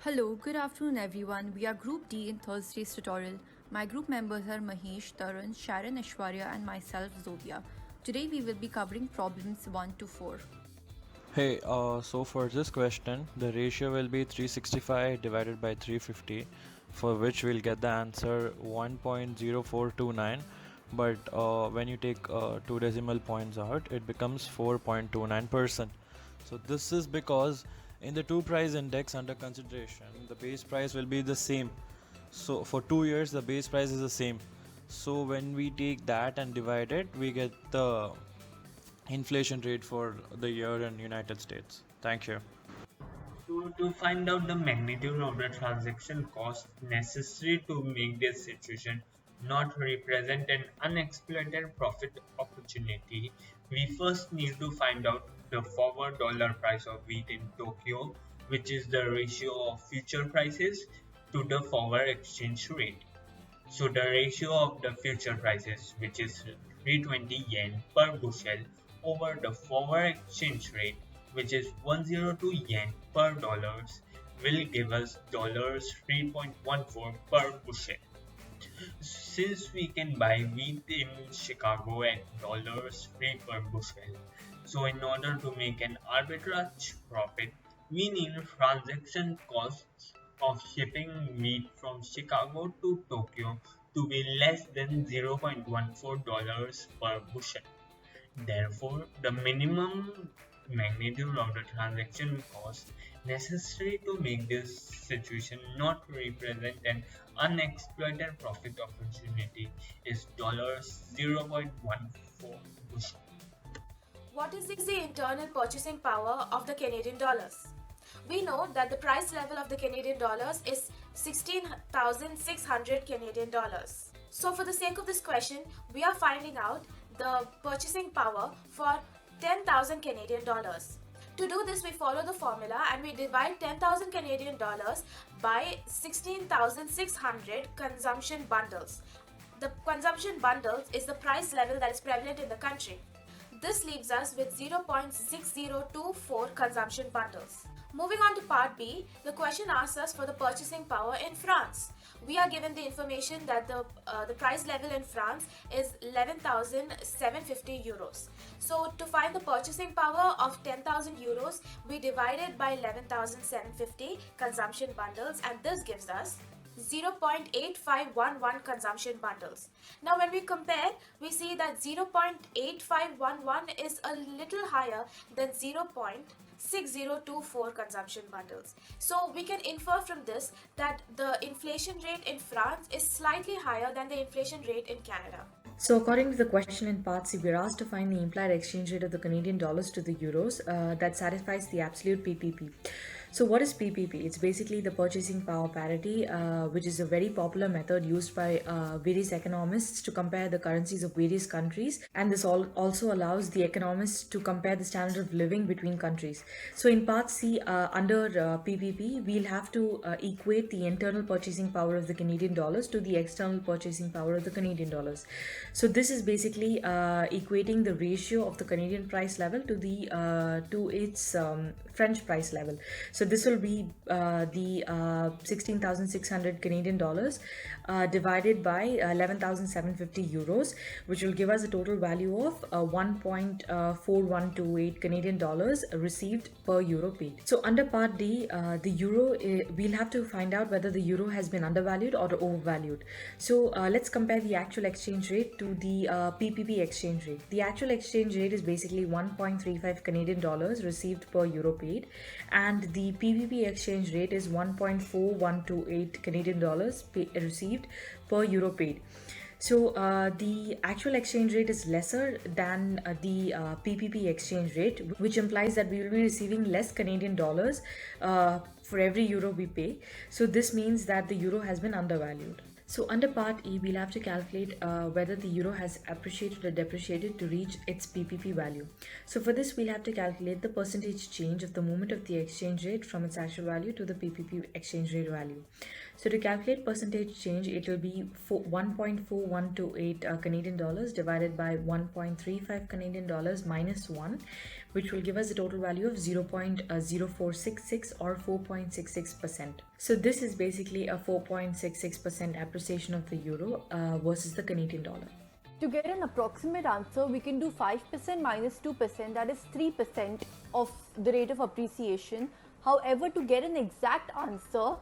Hello, good afternoon everyone. We are Group D in Thursday's tutorial. My group members are Mahesh, Tarun, Sharon, Ashwarya and myself Zobia. Today we will be covering problems 1 to 4. Hey, so for this question, the ratio will be 365 divided by 350, for which we'll get the answer 1.0429. But when you take two decimal points out, it becomes 4.29%. So this is because in the two price index under consideration, the base price will be the same. So for 2 years, the base price is the same. So when we take that and divide it, we get the inflation rate for the year in United States. Thank you. So to find out the magnitude of the transaction cost necessary to make this situation not represent an unexploited profit opportunity, we first need to find out the forward dollar price of wheat in Tokyo, which is the ratio of future prices to the forward exchange rate. So the ratio of the future prices, which is 320 yen per bushel, over the forward exchange rate, which is 102 yen per dollars, will give us dollars 3.14 per bushel. Since we can buy wheat in Chicago at dollars 3 per bushel, so in order to make an arbitrage profit, we need transaction costs of shipping wheat from Chicago to Tokyo to be less than $0.14 per bushel. Therefore, the minimum magnitude of the transaction cost necessary to make this situation not represent an unexploited profit opportunity is $0.14 bushel. What is the internal purchasing power of the Canadian dollars? We know that the price level of the Canadian dollars is 16,600 Canadian dollars. So for the sake of this question, we are finding out the purchasing power for 10,000 Canadian dollars. To do this, we follow the formula and we divide 10,000 Canadian dollars by 16,600 consumption bundles. The consumption bundles is the price level that is prevalent in the country. This leaves us with 0.6024 consumption bundles. Moving on to part B, the question asks us for the purchasing power in France. We are given the information that the price level in France is 11,750 euros. So to find the purchasing power of 10,000 euros, we divide it by 11,750 consumption bundles and this gives us 0.8511 consumption bundles. Now when we compare, we see that 0.8511 is a little higher than 0.6024 consumption bundles. So we can infer from this that the inflation rate in France is slightly higher than the inflation rate in Canada. So, according to the question in part C, we're asked to find the implied exchange rate of the Canadian dollars to the euros that satisfies the absolute PPP. So, what is PPP? It's basically the purchasing power parity, which is a very popular method used by various economists to compare the currencies of various countries. And this also allows the economists to compare the standard of living between countries. So, in part C, under PPP, we'll have to equate the internal purchasing power of the Canadian dollars to the external purchasing power of the Canadian dollars. So this is basically equating the ratio of the Canadian price level to its French price level. So this will be the 16,600 Canadian dollars divided by 11,750 euros, which will give us a total value of 1.4128 Canadian dollars received per euro paid. So under part D, the euro, we'll have to find out whether the euro has been undervalued or overvalued. So let's compare the actual exchange rate to the PPP exchange rate. The actual exchange rate is basically 1.35 Canadian dollars received per euro paid, and the PPP exchange rate is 1.4128 Canadian dollars received per euro paid. So the actual exchange rate is lesser than the PPP exchange rate, which implies that we will be receiving less Canadian dollars for every euro we pay. So this means that the euro has been undervalued. So under part E, we'll have to calculate whether the euro has appreciated or depreciated to reach its PPP value. So for this, we'll have to calculate the percentage change of the movement of the exchange rate from its actual value to the PPP exchange rate value. So to calculate percentage change, it will be 1.4128 Canadian dollars divided by 1.35 Canadian dollars minus 1, which will give us a total value of 0.0466 or 4.66%. So this is basically a 4.66% appreciation of the euro versus the Canadian dollar. To get an approximate answer, we can do 5% minus 2%, that is 3% of the rate of appreciation. However, to get an exact answer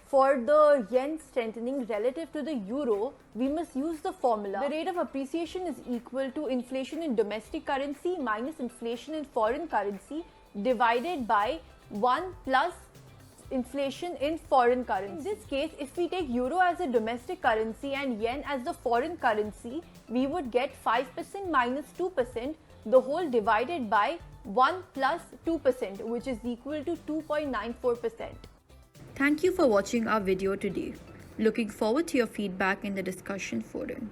for the yen strengthening relative to the euro, we must use the formula. The rate of appreciation is equal to inflation in domestic currency minus inflation in foreign currency divided by 1 plus inflation in foreign currency. In this case, if we take euro as a domestic currency and yen as the foreign currency, we would get 5% minus 2%, the whole divided by 1 plus 2%, which is equal to 2.94%. Thank you for watching our video today. Looking forward to your feedback in the discussion forum.